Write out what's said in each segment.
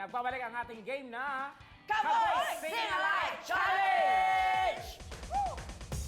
Nagbabalik ang ating game na Kaboy Sing Alike Challenge!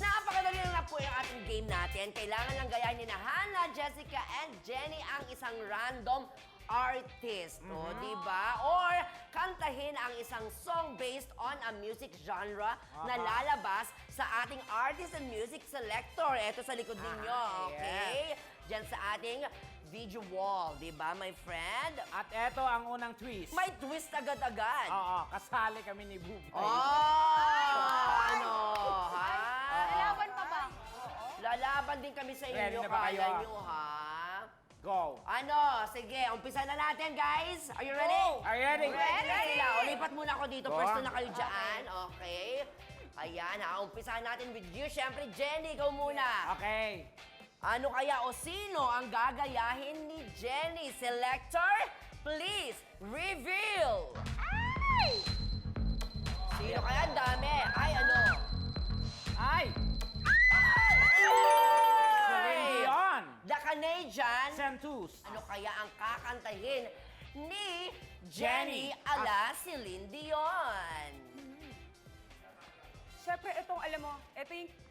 Napakadali lang na po yung ating game natin. Kailangan lang gayahin ni Hannah, Jessica, and Jenny ang isang random artist. O, diba? Or kantahin ang isang song based on a music genre na lalabas sa ating artist and music selector. Ito sa likod ninyo, okay? Diyan sa ating video wall, diba, my friend? At eto ang unang twist. May twist agad-agad. Oo, kasali kami ni Bugay. Ano? Ha? Lalaban pa ba? Lalaban din kami sa Ready inyo, na ba kayo, kala ah? nyo, ha? Go! Ano? Sige, umpisa na natin, guys. Are you ready? Are you ready? Ready na sila. O, lipat muna ako dito. Go. Pwesto na kayo dyan. Okay. Ayan, ha. Umpisahan natin with you. Siyempre, Jenny, ikaw muna. Okay. Ano kaya o sino ang gagayahin ni Jenny? Selector, please reveal! Ay! Sino kaya? Ang dami. Ay, ano? Ay! Celine Dion! The Canadian. Santos. Ano kaya ang kakantahin ni Jenny. Jenny ala Celine Dion? Siyempre, itong, alam mo,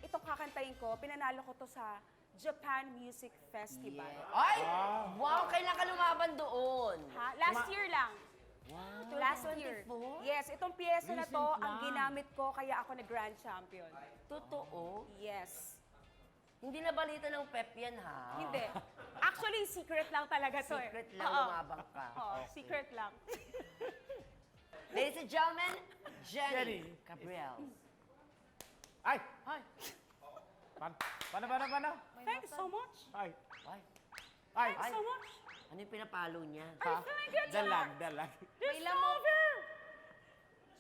itong kakantayin ko, pinanalo ko to sa Japan Music Festival. Ay! Wow! Kailan ka lumaban doon? Ha? Last year lang. Wow! Last year. 24? Yes, itong piyesa na to, Recent ang lang. ginamit ko, kaya ako na grand champion. Totoo? Yes. Hindi na balita ng Pep yan, ha? Hindi. Actually, secret lang talaga to eh. Secret lang, Oo. lumabang ka. Oo, Okay. secret lang. Ladies and gentlemen, Jenny Jenny. Gabriel. Ay! Ay! Paano? Thanks so much. Ay! Ay, Ay! Ay. So much. ano yung pinapalo niya? Ha? feeling good Dalag. This lover.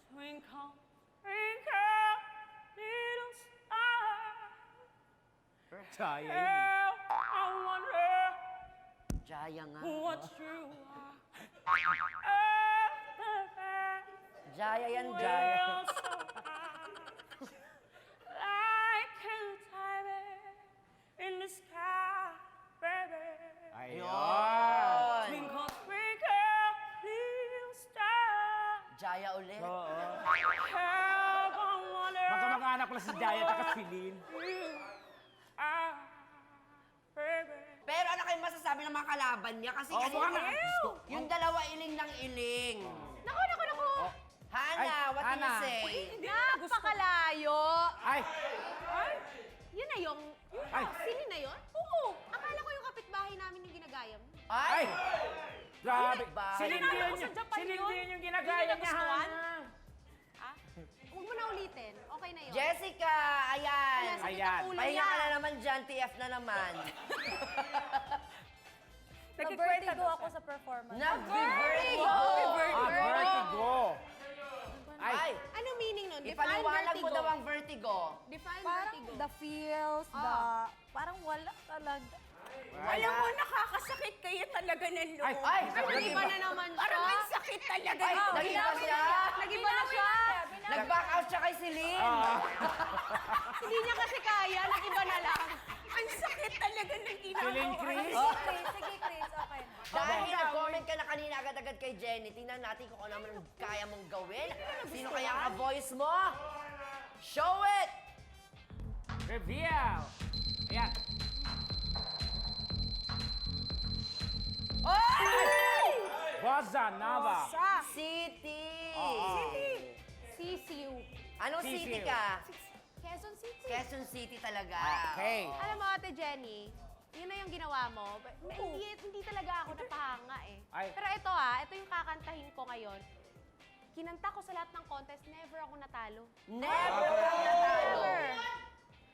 Twinkle, twinkle, little star. Sayang. Girl, I wonder Jaya nga. what you are. Jaya yan, Jaya. Well, so like a diamond in the sky, baby. Ayun! Twinkle, twinkle, little star. Jaya ulit. Oo. Girl, I wonder Magkamag-anak pala si Jaya at Celine. you are, baby. Pero ano kayo masasabi ng mga kalaban niya? Kasi Oo, kanina, baka yung dalawa iling ng iling. Naku! Hannah, Ay, what can you Hannah. say? Napakalayo! Ay! Yun na yung... Ay! Sino na yun? Oo! Akala ko yung kapitbahay namin yung ginagaya mo. Ay! Ay! Grabe! Ba? Celine Pinanalo Dion ko sa yung, Japan Celine yun. Dion yung ginagaya Hindi niya, nagustuhan? Hannah. Huwag mo na ulitin. Okay na yun. Jessica, ayan. Sakit Ayan. ang ulo Pahinga niya. ka na naman dyan, TF na naman. Nagkikwento ako sa performance. Nag-vertigo! Vertigo! Ay, Ano meaning nun? ipaliwanag mo daw ang vertigo. Define Parang vertigo. the feels, parang wala talaga. Alam mo, nakakasakit kayo talaga ng loob. Ay! Iba na naman siya. Parang ang sakit talaga. Ay, nag-iba siya. Nag-iba na siya. Nag-back out siya kay Celine. Hindi niya kasi kaya. Nag-iba na lang. Ang sakit talaga ng ginagawa. Celine Chris? Sige, Chris, okay na. Dahil nag-comment ka na kanina agad-agad kay Jenny, tingnan natin kung ano naman kaya mong gawin. Sino kaya ang ka-voice mo? Show it! Reveal! Ayan. Bossa Nova. City! Sisiu. Anong Sisiu. city ka? Quezon City. Quezon City talaga. Okay. Alam mo, Ate Jenny, yun na yung ginawa mo. Hindi talaga ako napahanga eh. Ay. Pero ito yung kakantahin ko ngayon. Kinanta ko sa lahat ng contest, never ako natalo. Never kang natalo. Never.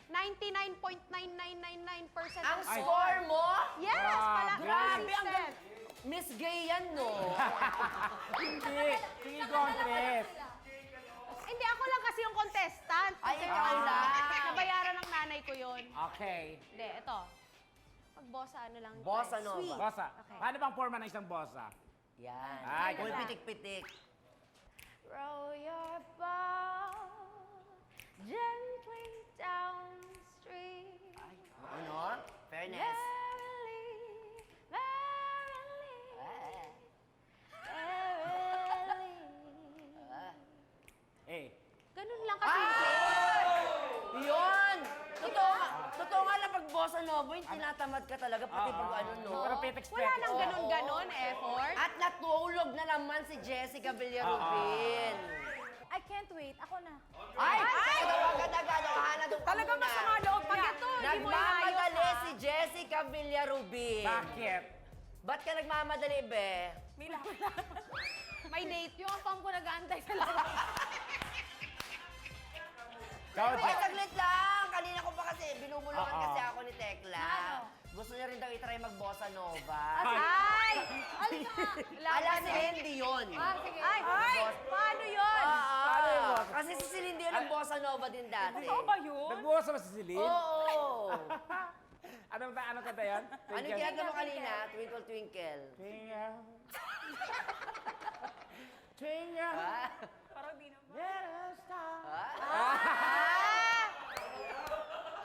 99.9999% Ang score. score mo? Yes! Grabe, Grabe, ang consistent. Miss Gay yan, no? Hindi. Sige, contest. Hindi, ako lang kasi yung contestant. Ay, Kasi ikaw lang. nabayaran ng nanay ko yun. Okay. Hindi, ito. Pag bossa, ano lang. Bossa tayo, Nova. sweet. Bossa. Okay. Paano bang forma ng isang bossa? Yan. Ay, Kung ganda. pitik-pitik. Row your boat gently down the stream. Ano? Fairness. Merrily, merrily, Eh. merrily. bossa nova, yung tinatamad ka talaga, pati pag ano, no? Pero petex. Wala nang ganun-ganon effort. At natulog na naman si Jessica Villarubin. I can't wait. Ako na. Ay! Tagawa ka na gano'n, Hana, doon ka Talaga muna. masama loob Pag niya. ito, hindi mo Nagmamadali inayos, si Jessica Villarubin. Bakit? Ba't ka nagmamadali, be? Mila. May date. Yung apam ko nag-aantay sa labas. Ikaw, Ay, saglit lang! Kanina ko pa kasi, binubulungan Oo. kasi ako ni Tekla. Na ano? Gusto niya rin daw itry mag-bossa nova. Ay! Ala, si Lindy yun. Sige. Ay! Boss- Paano yun? Paano yung Oo. bossa? Kasi si Lindy yun ang bossa nova din dati. Totoo ba yun? Nagbukas ba si Celine? Oo. Anong kanta yan? Ano yung kinanta mo kanina? Twinkle, twinkle. Twinkle. Twinkle. Ah? Parang di naman. Little star.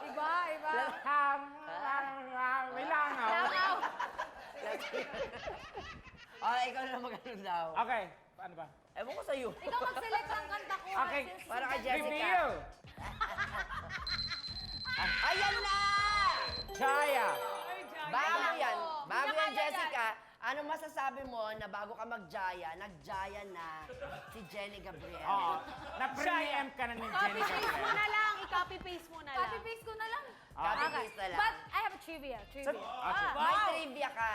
Iba, iba. May langaw. Langaw. Ikaw na mag-ano daw. Okay, paano ba? Ewan ko sa'yo. Ikaw mag-select ng kanta ko. Okay, since para si kay Jessica. Jessica. Reveal! Ayan na! Chaya! Bago yan. Bago yan, Pinakaya Jessica. Ano masasabi mo na bago ka mag-Jaya, nag-Jaya na si Jenny Gabriel? Oo. Na-pre-em ka na ni Jenny Copy-paste mo Gabriel. na lang. I-copy-paste mo na lang. Copy-paste ko na lang. Copy-paste na lang. But I have a trivia. Sige. May trivia ka.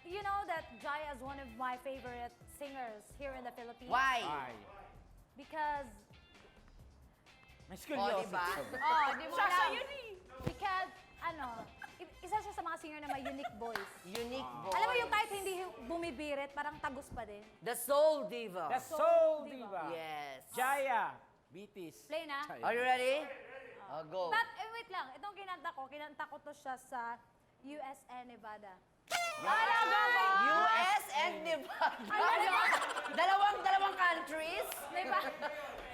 You know that Jaya is one of my favorite singers here in the Philippines. Why? Ay. Because May O, scoliosis. diba? Oh, di mo Siya alam. yun eh. because isa siya sa mga singer na may unique voice. Unique voice. Alam mo yung kahit hindi bumibirit, parang tagus pa din. The Soul Diva. The Soul Diva. Yes. Jaya. Beatis. Play na. Chaya. Are you ready? Go. But wait lang, itong kinanta ko to siya sa USN Nevada. US and Nevada. Dalawang countries? Nevada,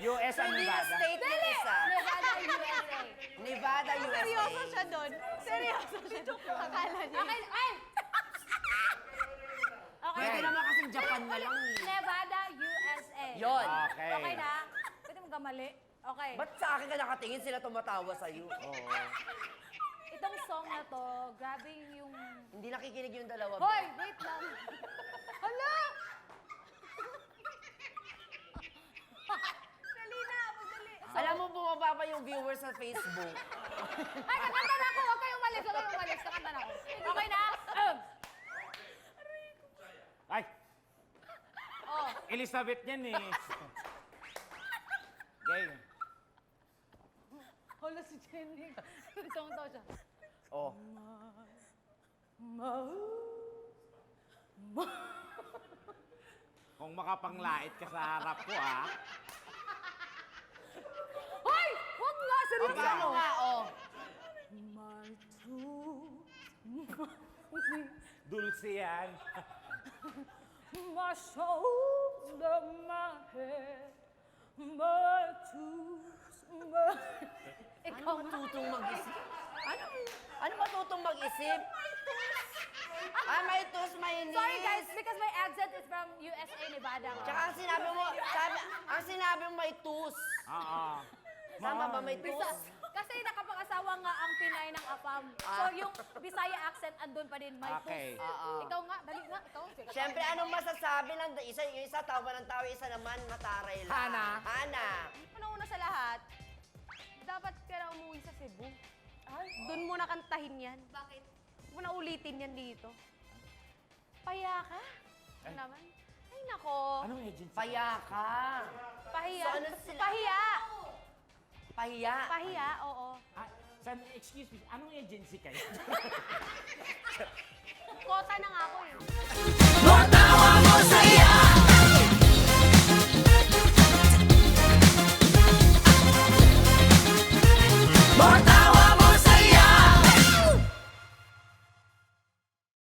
US ang Hindi na Nevada. state yung isa. Nevada, USA. Nevada, USA. Seryoso siya doon. Seryoso siya. Akala niya. Okay, ay! Okay. Pwede naman kasing Japan na lang eh. Nevada, USA. Yun. Okay. Okay na? Pwede mo gamali? Okay. Ba't sa akin ka nakatingin sila tumatawa sa'yo? Oo. Itong song na to, grabe yung... Hindi nakikinig yung dalawa. Hoy, wait lang. Hala! Dali na, madali. Alam mo, bumaba pa yung viewers sa Facebook. Ay, kakanta na ako. Huwag kayong umalis. Huwag kayong umalis. Kakanta na ako. Okay na? Ay, Oh. Elizabeth yan eh. Game. Hala si Jenny. Song-taw siya. Oh. Kung makapanglait ka sa harap ko, ah. Hoy! Huwag nga! Seryoso! Paano nga, oh? My two... Dulce yan. My shoulder, my head, my tools, my... Ikaw Ano matutong mag-isip? Ano matutong mag-isip? May tus, may inis. Sorry guys, because my accent is from USA, Nevada. Tsaka ang sinabi mo may tus. Oo. Tama ba may tus? Kasi nakapag-asawa nga ang Pinay ng Apam. So yung Bisaya accent andun pa din, may Okay. tus. Oo. Ikaw nga, dali nga, ikaw. Siyempre, anong masasabi ng isa, yung isa tawa ng tawa, isa naman mataray lang. Hana. Hana. Una-una sa lahat, dapat ka na umuwi sa Cebu. Doon mo na kantahin yan. Bakit? Huwag mo na ulitin yan dito. Paya ka? Ay. Naman. Ay, nako. Anong agency? Paya ka. Pahiya. So, ano sila? Pahiya. Pahiya. Pahiya, oo. Ah, excuse me, anong agency kayo? Kota na nga ako eh. Matawa mo sa